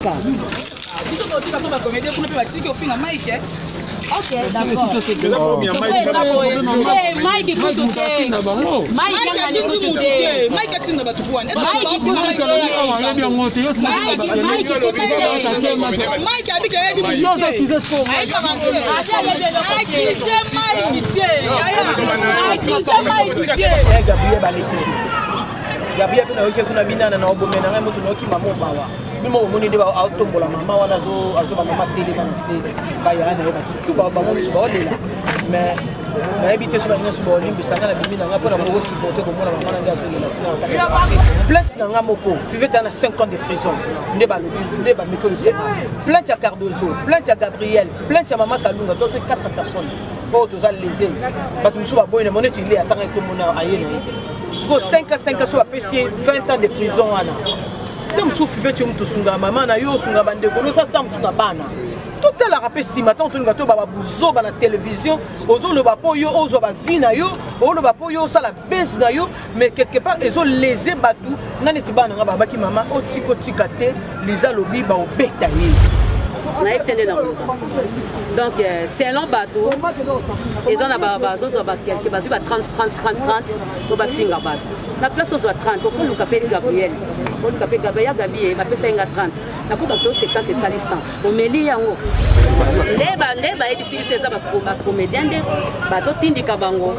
Tika. Ok, d'accord. Mike écoute Gabriel na oke kuna binana na obomena ngai mutu noki mama bawa bimo moni de ba autombola mama wana zo mama tele bana se ba ya na ba tu ba moni so ba lela mais na habité so ba nyo so ba limbi sanga na bimina nga pona ko supporter ko mona mama nga so lela plainte na nga moko vivait dans 5 ans de prison nde ba lobi nde ba meko le plainte à Cardozo plainte à Gabriel plainte à maman Kalunga donc c'est 4 personnes pour tous les lésés ba tu so ba boyena monete ile atanga ko mona ayena 5 à 5 ans, 20 ans de prison. Tant souffle tu me sunga maman na yo sunga bande kono ça tant tu na bana. Tout est la rappel si matin tu ngato baba buzo ba na télévision, ozo le bapo yo ozo ba vina yo, o le bapo yo ça la baisse na yo, mais quelque part ils ont lésé batu nani tibana nga baba ki maman o tiko tikate lisa lobi ba obeta ni. Donc c'est un long bateau. Ils ont quelques bateaux, 30, on va finir bateau. La place on soit 30, on peut nous caper Gabriel. On peut caper Gabriel, Gabriel, ma place c'est 30. La coupe bateau c'est 50 et salissant. On met les en haut. Neba et ici c'est ça ma comédien de bateau tindi kabango.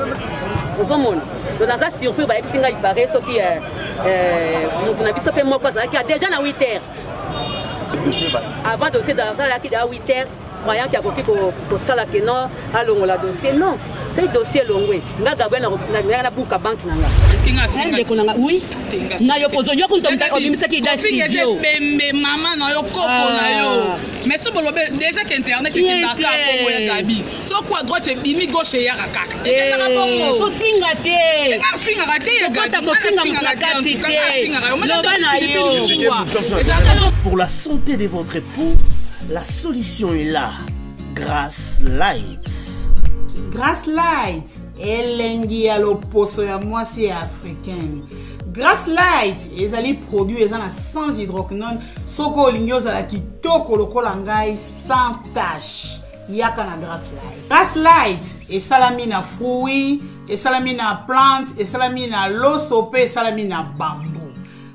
Aux hommes. Donc dans ça surtout bah ici il paraît ce qui on a vu ce fait moi pas ça qui a déjà na 8h. Avant dossier dans ça là qui à 8h. Croyant qu'il y a beaucoup de salles qui n'ont pas le dossier. Non, c'est le dossier long. Nga Gabriel na buka banque nanga. Oui. Na yo pozo yo kunto obimisa ki da studio. Mais maman na yo koko na yo. Mais so bolobe déjà que internet était dans ka Congo ya Gabi. So quoi droite bimi gauche ya kaka. Ko finga te. Ka finga raté ya Gabi. Ko finga mukakati te. Loba na yo. Pour la santé de votre époux, la solution est là. Grass Light. Grass Light. Elengi ya loposo ya mwasi africaine. Grass Light ezali produit ezana sans hydroquinone soko olingi ozala kitoko lokola ngai sans tache. Yaka na Grass Light. Grass Light esalami na fruits, esalami na plante, esalami na loso pe esalami na bambou.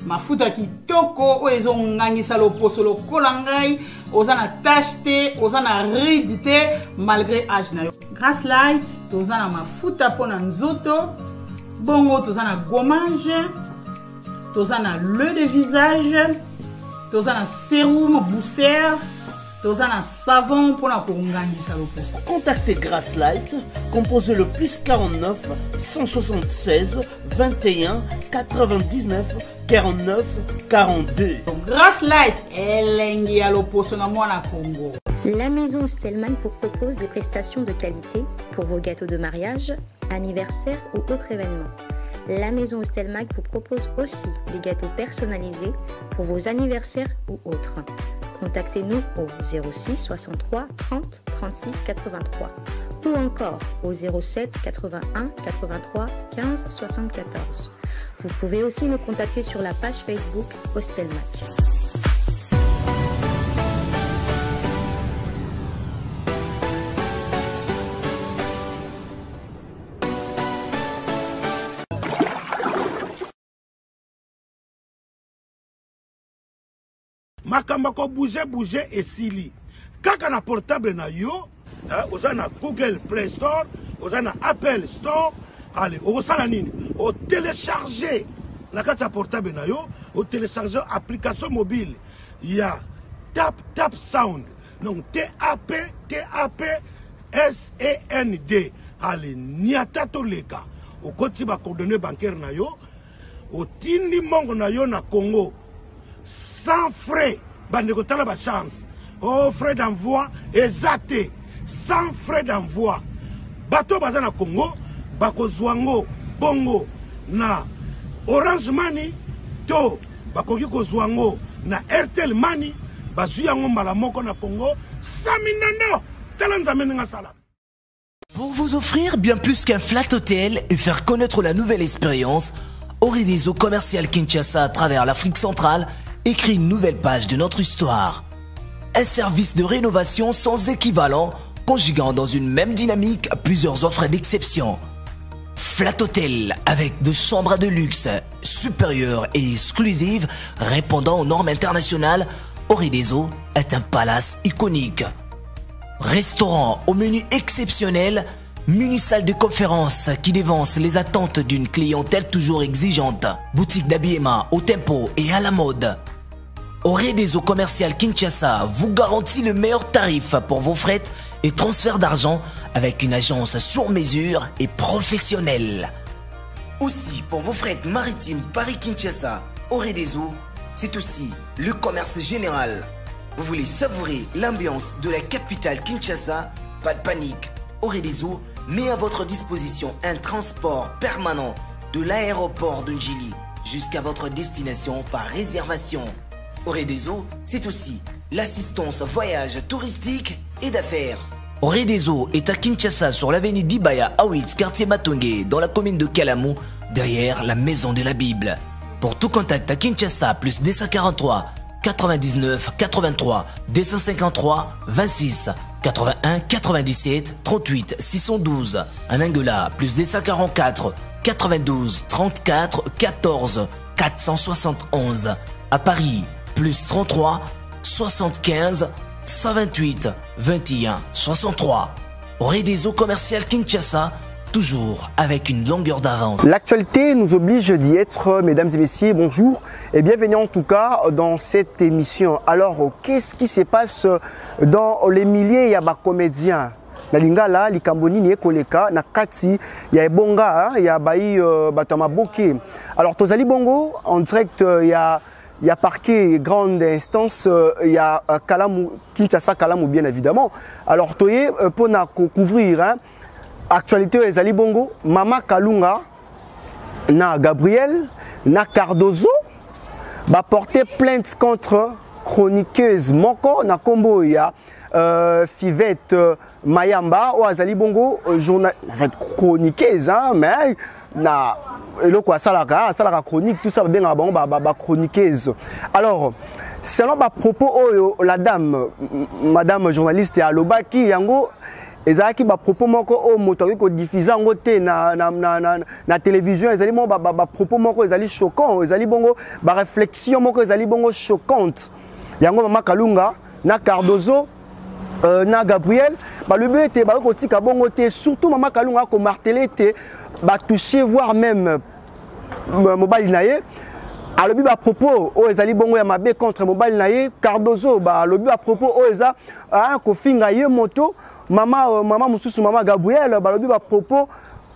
Mafuta kitoko oyo ngangisa loposo lokola ngai ozana tache te, ozana ride te malgré âge na yo. Grass Light tozana mafuta pona nzoto, bongo tozana gommage, tozana l'huile de visage, tozana sérum booster, tozana savon pona kongangisa loposo. Contactez Grass Light, composez le +49 176 21 99 49 42. Grass Light elengi ya loposo na mwana Congo. La maison Stelman vous propose des prestations de qualité pour vos gâteaux de mariage, anniversaire ou autres événements. La maison Stelmag vous propose aussi des gâteaux personnalisés pour vos anniversaires ou autres. Contactez-nous au 06 63 30 36 83 ou encore au 07 81 83 15 74. Vous pouvez aussi nous contacter sur la page Facebook Hostelmac. Makamba ko bouger et sili. Kaka na portable na yo, oza na Google Play Store, oza na Apple Store. Allez, au salanine, au télécharger la carte portable na yo, au télécharger application mobile. Il y a Tap Sound. Donc TAP-SAND. Allez, niata to leka. Au côté ba coordonnées bancaires na yo, au tindi mongo na yo na Congo. Sans frais, bande kotala ba chance. Oh, frais d'envoi exacté. Sans frais d'envoi. Bateau baza na Congo. Bako zwango bongo na Orange Money to bakoki ko zwango na Airtel Money bazu yango mbala moko na Congo saminando talanza meninga sala. Pour vous offrir bien plus qu'un flat hôtel et faire connaître la nouvelle expérience, Oridezo Commercial Kinshasa à travers l'Afrique centrale écrit une nouvelle page de notre histoire. Un service de rénovation sans équivalent, conjuguant dans une même dynamique plusieurs offres d'exception. Flat Hotel avec de chambres de luxe, supérieures et exclusives, répondant aux normes internationales, Orée des Eaux est un palace iconique. Restaurant au menu exceptionnel, mini-salle de conférence qui dévance les attentes d'une clientèle toujours exigeante. Boutique d'habillement au tempo et à la mode. Orée des Eaux commercial Kinshasa vous garantit le meilleur tarif pour vos frais et transfert d'argent avec une agence sur mesure et professionnelle. Aussi, pour vos frais maritimes Paris-Kinshasa, Orée des Eaux, c'est aussi le commerce général. Vous voulez savourer l'ambiance de la capitale Kinshasa? Pas de panique. Orée des Eaux met à votre disposition un transport permanent de l'aéroport de Njili jusqu'à votre destination par réservation. Orée des Eaux, c'est aussi l'assistance voyage touristique et d'affaires. Orée des Eaux est à Kinshasa sur l'avenue d'Ibaya Awitz, quartier Matongé, dans la commune de Kalamou, derrière la maison de la Bible. Pour tout contact à Kinshasa, plus 243 99 83 253 26 81 97 38 612. En Angola, plus 244 92 34 14 471. À Paris, plus 33 75 128 21 63. Orée des Eaux commercial Kinshasa, toujours avec une longueur d'avance. L'actualité nous oblige d'y être, mesdames et messieurs, bonjour et bienvenue en tout cas dans cette émission. Alors, qu'est-ce qui se passe dans les milliers de comédiens? Na lingala likamboni ni ekoleka na kati ya ebonga ya bayi batama boke. Alors tozali bongo en direct il y a parquet grande instance, il y a Kalamou, Kinshasa Kalamou bien évidemment. Alors toye pour couvrir actualité ezali bongo Mama Kalunga na Gabriel na Cardozo va porter plainte contre chroniqueuse moko na kombo ya Fivette Mayamba ou azali bongo journal en fait chroniqueuse mais na eloko asalaka chronique tout ça bien bango ba chroniqueuse. Alors selon ba propos la dame madame journaliste alobaki yango ezalaki ba propos moko o moto ko diffuser ngo te na télévision ezali mo ba propos moko ezali choquant ezali bongo ba réflexion moko ezali bongo choquante yango Mama Kalunga na Cardozo na Gabriel ba le but était ba ko tika bongo te surtout Mama Kalunga ko marteler te ba toucher voire même mobile naye alobi ba propos o ezali bongo ya mabe contre mobile naye Cardozo ba alobi ba propos o eza ko finga ye moto mama mususu Mama Gabriel ba alobi ba propos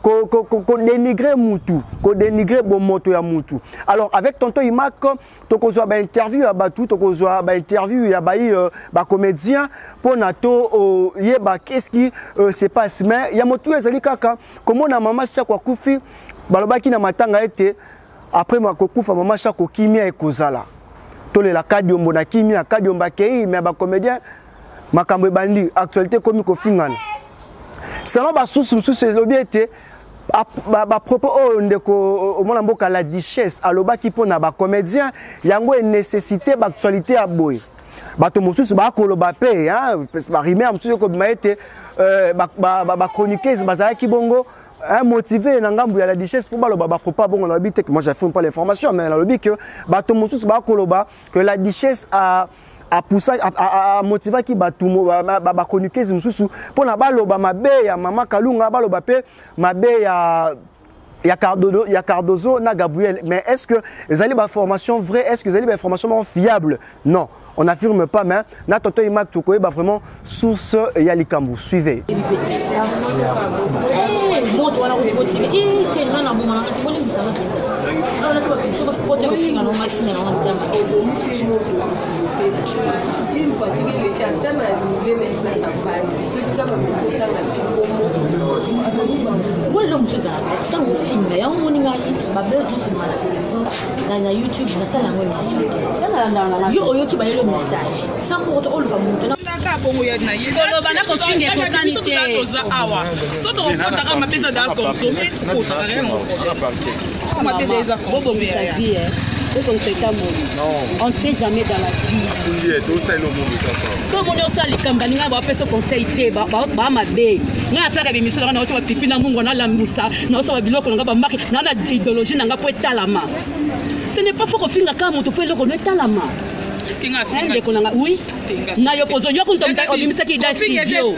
ko dénigrer mutu ko dénigrer bon moto ya mutu. Alors avec tonton Imak tokozwa ba interview ya batu tokozwa ba interview ya ba comédien pour nato yeba qu'est-ce qui se passe mais ya motu ezali kaka comment na mama Chako kufi balobaki na matanga ete après makokufa mama Chako kimia ekozala tolela kadiombo na kimia kadiomba kei mais ba comédien makambo bandi actualité comme ko fingana selon ba source lobi ete ba propos ndeko omona mboka la duchesse alobaki pona ba comédien yango e nécessité ba actualité a boy bato mosusu ba koloba pe ba rimer mosusu ko maete ba chroniqueuse bazalaki bongo motivé na ngambu ya la duchesse pour baloba ba propos bongo na bité que moi j'affirme pas l'information mais na lobi que bato mosusu ba koloba que la duchesse a poussé a motivé ki batumo ba chroniqueuse mususu pona baloba mabe ya Mama Kalunga baloba pe mabe ya Cardozo na Gabriel. Mais est-ce que les ali ba formation vraie, est-ce que les ali ba information fiable? Non, on n'affirme pas mais na toto Imak tukoye ba vraiment source ya likambu. Suivez. On ne sait jamais dans la vie. Si on est au Likambani, on va faire ce conseil. On va faire des missions, on va faire des pipi, on va la moussa, on va faire des biloko, on va marquer, on a l'idéologie, on va faire talama. Ce n'est pas faux qu'on finisse à on peut le remettre talama. Est-ce qu'il y a un oui. Na yo pozo yo kunto mta obimisa ki da studio.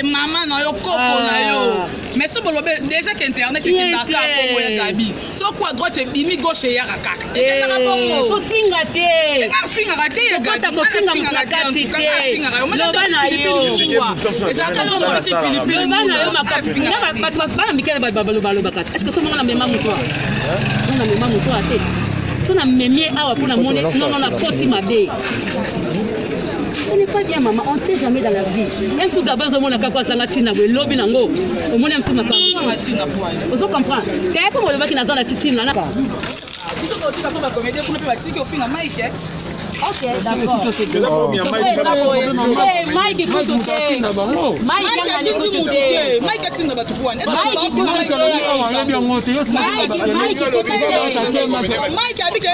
Maman na yo koko na yo. Mais so bolobe déjà que internet est dans ka Congo ya Gabi. So quoi droite et bimi gauche ya kaka. Et ça va bongo. Ko finga te. Ka finga raté ya Gabi. Ko finga mukakati te. Loba na yo. Eza ka zo mo si Philippines. Loba na yo makapi. Na ba ba mikele ba baloba kati. Est-ce que so mona mema muto? On a mema muto ate. So na memie awa pour na mone non na poti mabe. Ce n'est pas bien, maman. On ne sait jamais dans la vie. Il y a un souga besoin de faire quoi ça tina le lobby nango. Au moins un souga tina. Vous comprenez? Qu'est-ce que vous voulez qu'il y a dans la tina là? Ok, d'accord. Mike écoute aussi. Mike a dit que Mike a dit que tu vois. Mike a dit que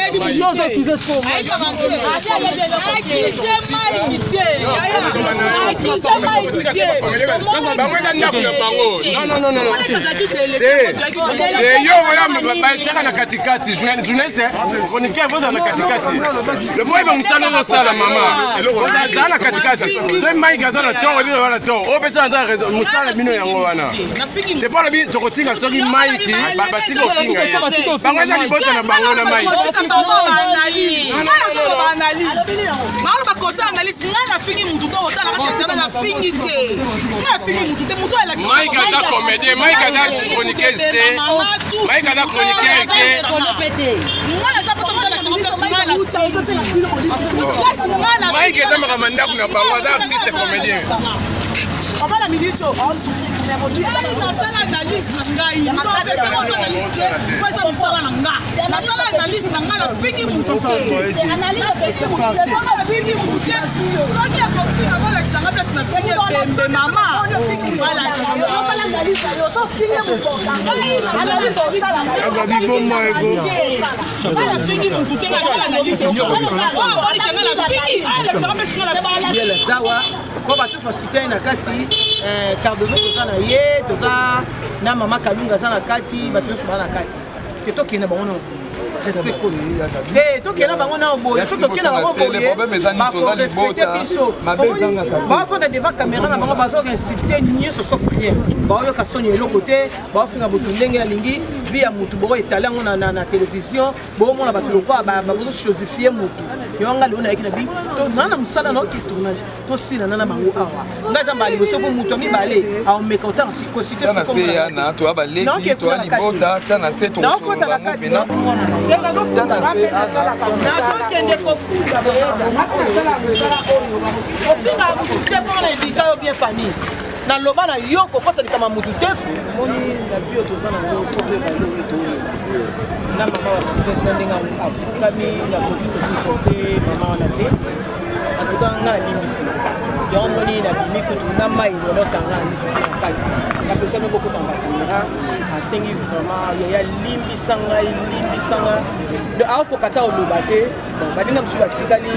Msana sala mama. Ona katikati. So mai gadana tongo bino wana tongo. O pesa nza musala bino yango wana. Te pala bi tokotinga soki mai ki baba tiko finga. Bangana libota na bango na mai. Malo bakosa analyse ngana fingi mutu ko otala ka na fingi te. Na fingi mutu te mutu ala. Mai gaza comédie, mai gaza chroniqueuse te. Mai gaza chroniqueuse te. Ngana za pasa mutala Mike est un ramanda pour la banque d'artiste comédien. On va la minute, on souffre qu'on est motivé. Dans la analyse, il y a ma analyse. La fille qui Kwa batu basite na kati Cardozo toza na ye toza na mama Kalunga za na kati batu na kati ke tokena bango respect ko te tokena bango na boye so tokena bango boye ba ko respecter biso ba fona devant caméra na bango bazo insulter nyeso sauf rien ba yo ka sonye le côté ba finga botu ndenge ya lingi via mutu bo étaler na télévision bo mona batu lokwa ba bozo chosifier mutu yonga lona ekina bi to nana musala na ki tournage to sina nana bango awa ngaza mbali boso bo mutu mi bale a meka autant si ko citer so comme ça na to abale ki to ali bota tana se to so bango bina sana se ana na kende ko fuga ba bien famille na loba na yo ko kota likama mutu te moni na bio to sana ngo foto ba yo to na mama wa secret ndinga afukami na ko supporter mama na te en tout cas nga limbisi yo moni na bimi kutu na mai lo tanga ni su na kati na pesa me beaucoup tanga kamera asengi vraiment ya limbisanga de a ko kata o lobate bon badinga msu batikali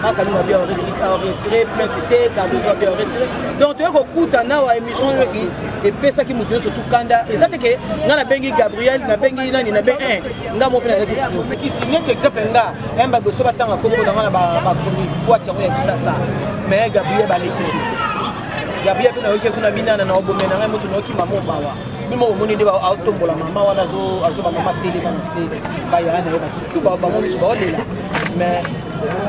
akalunga bien retirer plainte car besoin bien retirer donc to ko kuta na wa émission yoki et pesa ki mutu surtout kanda et ça te que nga na bengi Gabriel na bengi nani na ben nga mo pena ki so ki signé exemple nga emba boso batanga ko na nga ba premier fois ti ya kisasa mais Gabriel ba lekisi Gabriel pena yoki kuna binana na obomena nga mutu no ki mamo bawa bimo moni de ba autombola mama wana zo ba mama télé ba se ba ya na ba tout ba moni so ba lela mais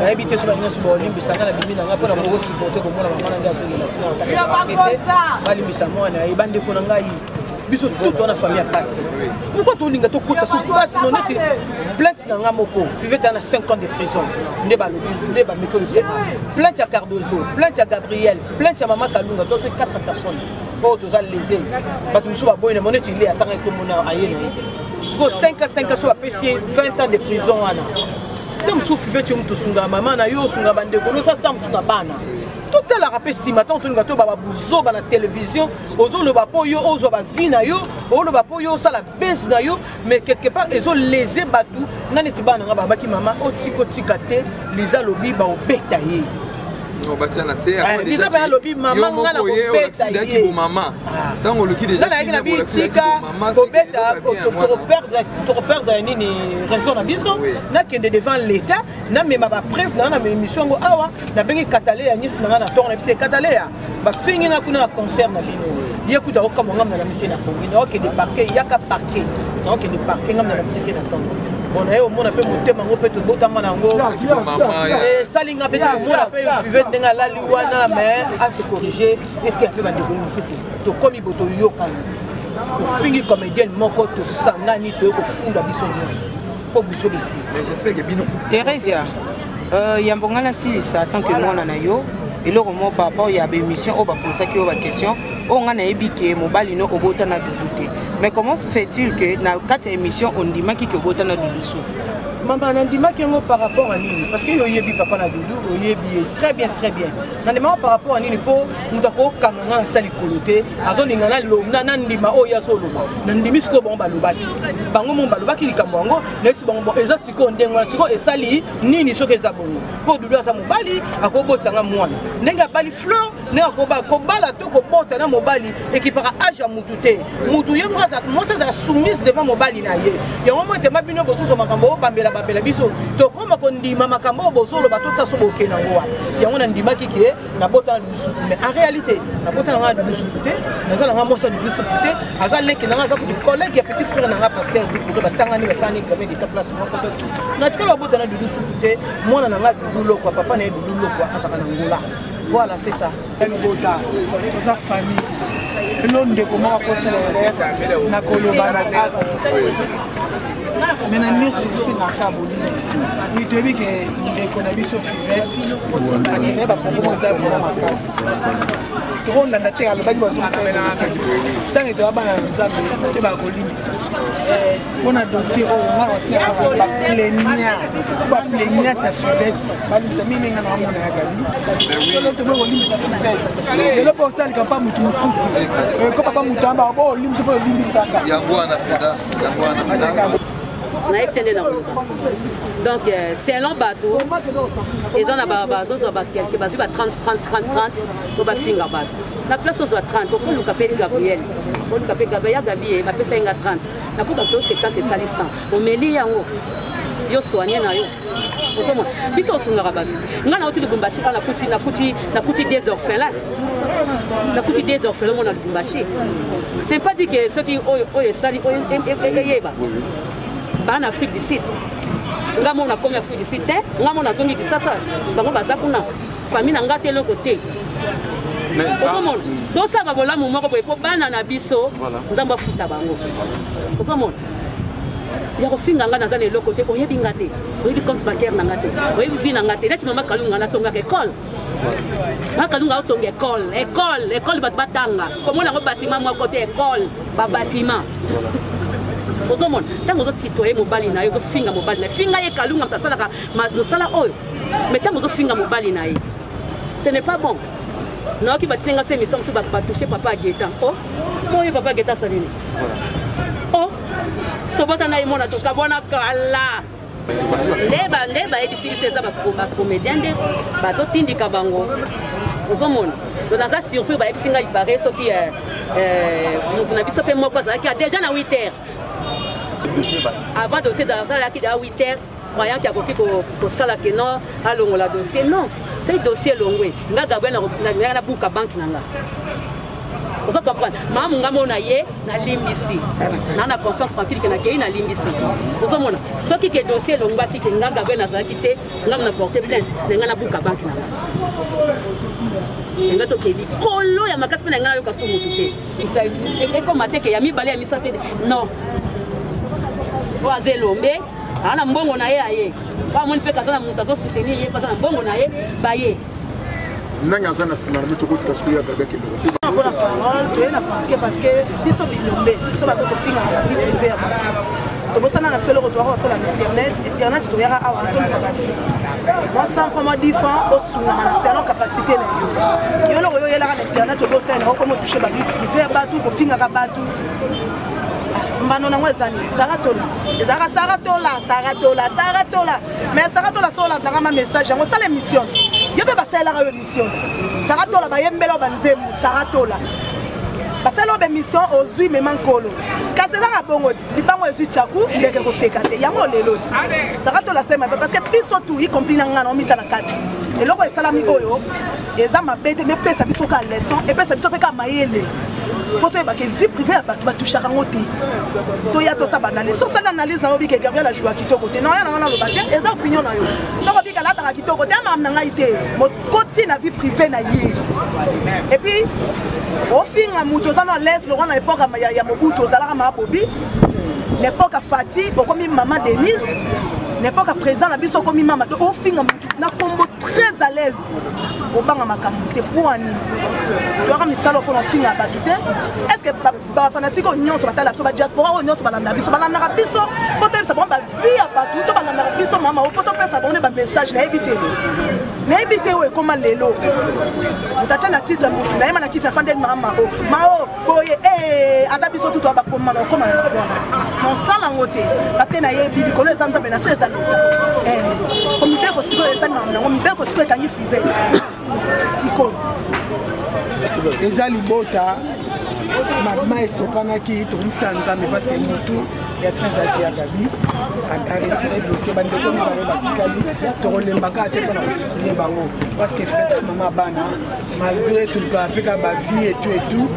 na habité sur la nièce bolim bisanga na bimina nga pona ko supporter ko mona mama nga zo lela ba limbisa mona e bande ko ngai biso tout on a famille à passe pourquoi to linga to kota so passe non neti plainte na nga moko suivait na 5 ans de prison ne ba meko plainte à Cardozo plainte à Gabriel plainte à maman Kalunga donc c'est 4 personnes oh tous lésés batu muso ba boyena moneti il attend ko mona ayena jusqu'au 5 ans so apesi 20 ans de prison wana tem so suivait tu mtu sunga mama na yo sunga bande ko no sa tam tu na bana tout est la rappel si maintenant on va baba buzo ba la télévision ozo le bapo yo ozo ba vina yo o le bapo yo ça la baisse na yo mais quelque part ils ont lésé batu nani tibana nga baba ki mama o tiko tikate les alobi ba obetaye on va tiens la serre les alobi mama nga na obetaye ki mama tant on le qui déjà na na bi tika obeta to perdre nini raison na biso na kende devant l'état na mema ba preuve na émission ngo awa na bengi katale ya nyisi na to na bise katale ya ba fingi na kuna concert na bino ye kuta ko kama ngam na mission na kongi na ke de parquet yaka parquet donc de parquet ngam na mission na to bon ayo mona pe motema ngo pe to botama na ngo salinga pe to mona pe suivre ndenga la liwana mais à se corriger et que pe ba de mususu to komi boto yo kan o fingi comédien moko to sanani to ko funda biso nyonso po biso bisi mais j'espère que bino Teresia yambongala si ça tant que moi na yo et le moment par rapport il y a des émissions au bas pour ça qui ont question on a ébiqué mobile no obota na douté mais comment se fait-il que dans quatre émissions on dit qui que obota na douté maman nandima kengo par rapport à nini parce que yo yebi papa na doudou yo yebi très bien nandima par rapport à nini po mutako kananga sali kolote azolinga na lobna nandima o ya solo nandimi siko bomba lobaki bango momba lobaki likambo ngo nesi bango eza siko ndengo siko esali nini soko eza bongo po doudou asa mobali akobota nga mwana nenga bali fleur nenga ko bala to ko bota na mobali ekipara age ya mutute mutu ye moi ça soumise devant mobali na ye ya moment te mabino bosuso makambo o bambela babela biso to koma ko ndima makambo bozolo batota so bokena ngo wapi yango na ndima kiki na bota mais en réalité na bota na nga dusuputé na za na nga mosa dusuputé aza leki na nga za ko collègue ya petit frère na nga pasteur du ko batanga ni basani examen de place moko to na tikala bota na dusuputé mona na nga dulo kwa papa na dulo kwa asaka na ngola voilà c'est ça bota za famille l'on de comment poser les na koloba na mais na nyonso biso na kaboli biso toyebi ke ndeko na biso fivete akende baproblème eza vraimen makasi tokondanda te alobaki bazomisa ntango toya bana na nzambe te bakolimbisa mpona dossier oyo nga bapleniate ya fivete balimbisa mingi nga na bamona ya gabi tolo toboyi kolimbisa fivete lelo mpo osalika mpa motu mosusu ko papa motu amba bo olimbisa mpo olimbisaka yango wana donc c'est un long bateau et dans la base on va quelques bases 30 on va finir bateau la place on soit 30 on peut le caper Gabriel on le caper Gabriel va faire 30 la coupe bateau c'est 40 et salissant on met li yango yo soigner na yo osoma biso sunga bateau ngana otu Lubumbashi kana na kuti des orphelins na kuti des orphelins on a Lubumbashi c'est pas dit que ceux qui oyo sali yeba en Afrique du Sud. Nga mona comme Afrique du Sud, nga mona zongi kisasa, bango baza kuna famille na ngate le côté. Osomon, donc ça va vola mo moko po bana na biso, nzamba futa bango. Osomon. Ya ko finga nga na zane le côté, oyebi ngate, oyebi compte bancaire na ngate, oyebi vi na ngate, lati mama kalunga na tonga école. Ma kalunga otonga école batanga. Comment na bâtiment mo côté école, ba bâtiment. Osomon, tant que tu es mobile na yo finga mobile na finga ye kalunga tasala ka no sala oyo. Mais tant que finga mobile na ye. Ce n'est pas bon. Non qui va tenir ces missions sur va toucher papa Guetta. Oh, moi papa Guetta salini. Oh, to bota na imona to kabona kala. Ndeba ebisi c'est ça ba comédien de ba to tindika bango. Osomon, donc dans ça surprise ba ebisi nga ibare so qui on a vu so pe moko ça qui a déjà na 8h. Avant dossier dans ça là qui à 8h, croyant qu'il y a beaucoup pour ça là que non, allons la dossier non, c'est dossier longwe. Nga Gabriel na buka banque nanga. Vous comprenez? Maman nga mona ye na limbisi. Na conscience tranquille que na kei na limbisi. Vous comprenez? Ce qui est dossier longwa qui nga Gabriel na zakité, nga na porter plainte, nga na buka banque nanga. Nga to keli. Kolo ya makasi na nga yo kasumu tuté. Et comme maté que ya mi balé ya mi santé. Non. Oazelombe ana mbongo na ye aye ba moni pe kazana mutazo soutenir ye pasana mbongo na ye ba ye nanga zana simana mito kotika sikuya gabeke ndo pour la parole tu es na parquet parce que biso bilombe biso bato ko finga na vie privée ya bato tobosana na solo retour au sala internet to yara awa to ba fi moi sans vraiment 10 francs au sunga na selon capacité na yo lo yo yela na internet to bosana ko mo toucher ba vie privée ba tout ko finga ka ba tout mbano na ngwezani saratola ezaka saratola mais saratola sola na ma message yango sala émission yo be ba sala ka émission saratola ba yembelo ba nzemu saratola basalo be mission ozui memankolo kasi za bongo libango ezui tchaku ndeke ko sekate yango lelo saratola sema parce que biso tout y compris na ngana omita na kati eloko esalami oyo eza mabete me pesa biso ka leçon et pesa biso pe ka mayele poto ba ke vie privée ba tu toucher kango te to ya to sabana les sur ça l'analyse na obi ke Gabriel a joué kitoko te non ya na lo ba ke eza opinion na yo so ko bi ka la ta kitoko te ma na ngai te mo côté na vie privée na ye et puis au fin à Moutozano à l'aise, le roi à l'époque à Mobutu, aux Alara Mabobi, l'époque à Fatih, au commis Maman Denise, l'époque à présent, la biso commis Maman, au fin à Moutou, na combo très à l'aise, au banc à Makamou, t'es pour un tu auras mis salo pour un fin à Batouté. Est-ce que les fanatiques ont sur la diaspora, ont sur la Nabiso, la Narabiso, peut-être ça prend ma vie à Batouté, la Narabiso, maman, au poteau, ça prend un message, n'a évité. N'a évité, comment les lots. Nous t'as un titre, nous avons un titre, Mao, boye, Adabiso, tout à bas pour Mano, comment on sent la montée. Parce que n'a pas bibi, qu'on les entend, mais na 16 ans. Comme il est aussi, les animaux, on y est aussi, quand il fait. Siko. Eza libota magma esopanaki tokomisa nzambe parce que motu ya transaki ya gabi arrêté dossier bandeko mibale batikali tokolembaka ate mpona kosukulie bango parce que frère mama bana malgré toluka mpeka bavie etu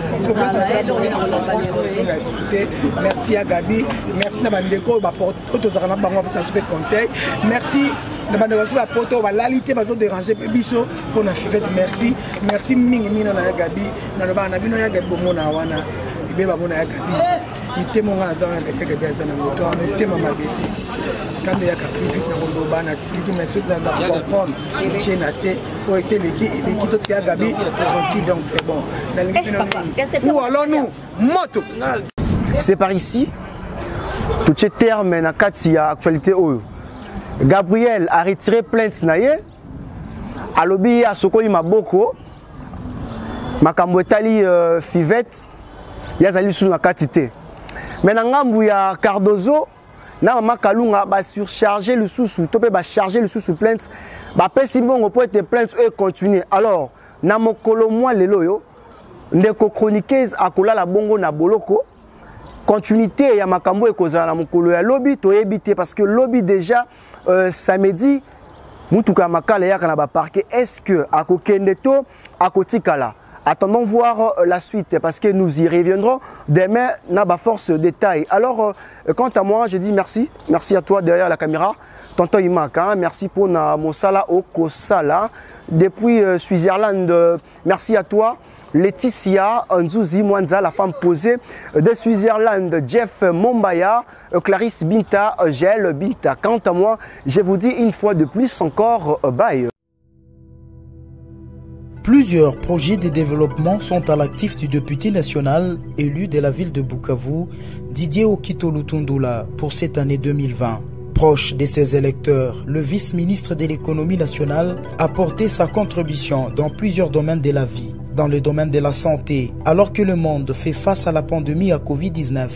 merci ya gabi merci na bandeko oyo tozalaka na bango bapesa biso mpe conseil merci na bandeko baso bapoto balali te bazodérange mpe biso mpona fivete merci mingi mino na ya gabi nalobaka na bino ya gabi bomona wana ebe bamona ya gabi mitema nga aza wana tete gabi aza na moto wana mitema mabe te kambe yaka plus vite na koloba na siliki mais soki naza comprendre etie na se oyo eseleki totika ya gabi tranquille donc c'est bon nalingi bino ou alors nous moto c'est par ici tout ce terme na kati ya actualité oyo Gabriel a retiré plainte na ye alobi a sokoli maboko makambo etali fivete yazali sous na kati te mais na ngambu ya Cardozo na mama Kalunga ba surcharger le sous to pe ba charger le sous plainte ba pesi bongo po ete plainte et continuer alors na mokolo mwa lelo yo ndeko chroniqueuse akola la bongo na boloko continuité ya makambo ekozala na mokolo ya lobby to ebité parce que lobby déjà samedi mutuka makala yaka na ba parquet est-ce que akokende to akotikala. Attendons voir la suite parce que nous y reviendrons demain na ba force détail. Alors quant à moi je dis merci à toi derrière la caméra tonton Imaka, merci pour na mosala au kosala depuis Switzerland, merci à toi Laetitia Nzuzi Mwanza, la femme posée de Switzerland, Jeff Mombaya, Clarisse Binta, Gel Binta. Quant à moi, je vous dis une fois de plus encore, bye. Plusieurs projets de développement sont à l'actif du député national élu de la ville de Bukavu, Didier Okito Lutundula, pour cette année 2020. Proche de ses électeurs, le vice-ministre de l'économie nationale a porté sa contribution dans plusieurs domaines de la vie. Dans le domaine de la santé, alors que le monde fait face à la pandémie à Covid-19,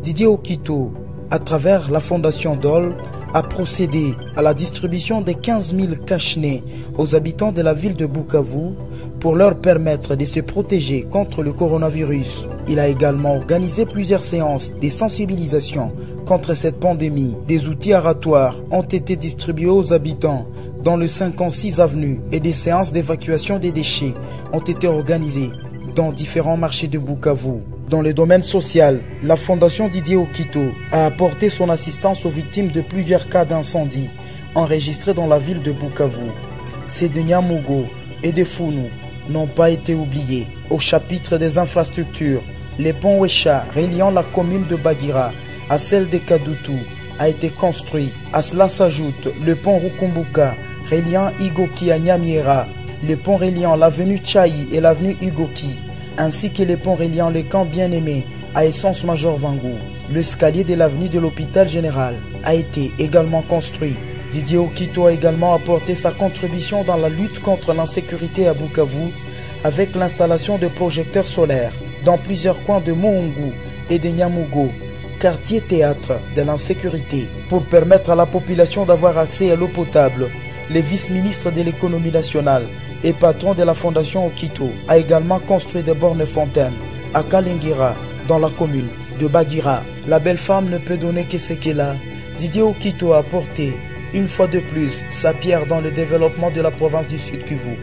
Didier Okito, à travers la fondation DOL, a procédé à la distribution de 15 000 cache-nez aux habitants de la ville de Bukavu pour leur permettre de se protéger contre le coronavirus. Il a également organisé plusieurs séances de sensibilisation contre cette pandémie. Des outils aratoires ont été distribués aux habitants dans le 56 avenue et des séances d'évacuation des déchets ont été organisées dans différents marchés de Bukavu. Dans le domaine social, la fondation Didier Okito a apporté son assistance aux victimes de plusieurs cas d'incendie enregistrés dans la ville de Bukavu. Ces de Nyamugo et de Founou n'ont pas été oubliés. Au chapitre des infrastructures, le pont Wecha reliant la commune de Bagira à celle de Kadutu a été construit. À cela s'ajoute le pont Rukumbuka reliant Igoki à Nyamiera, le pont reliant l'avenue Tchaï et l'avenue Igoki, ainsi que le pont reliant le camp Bien-Aimé à Essence Major Vangou. L'escalier de l'avenue de l'hôpital général a été également construit. Didier Okito a également apporté sa contribution dans la lutte contre l'insécurité à Bukavu avec l'installation de projecteurs solaires dans plusieurs coins de Mohungu et de Nyamugo, quartier théâtre de l'insécurité, pour permettre à la population d'avoir accès à l'eau potable. Le vice-ministre de l'économie nationale et patron de la fondation Okito a également construit des bornes fontaines à Kalingira, dans la commune de Bagira. La belle femme ne peut donner que ce qu'elle a. Didier Okito a apporté une fois de plus sa pierre dans le développement de la province du Sud Kivu.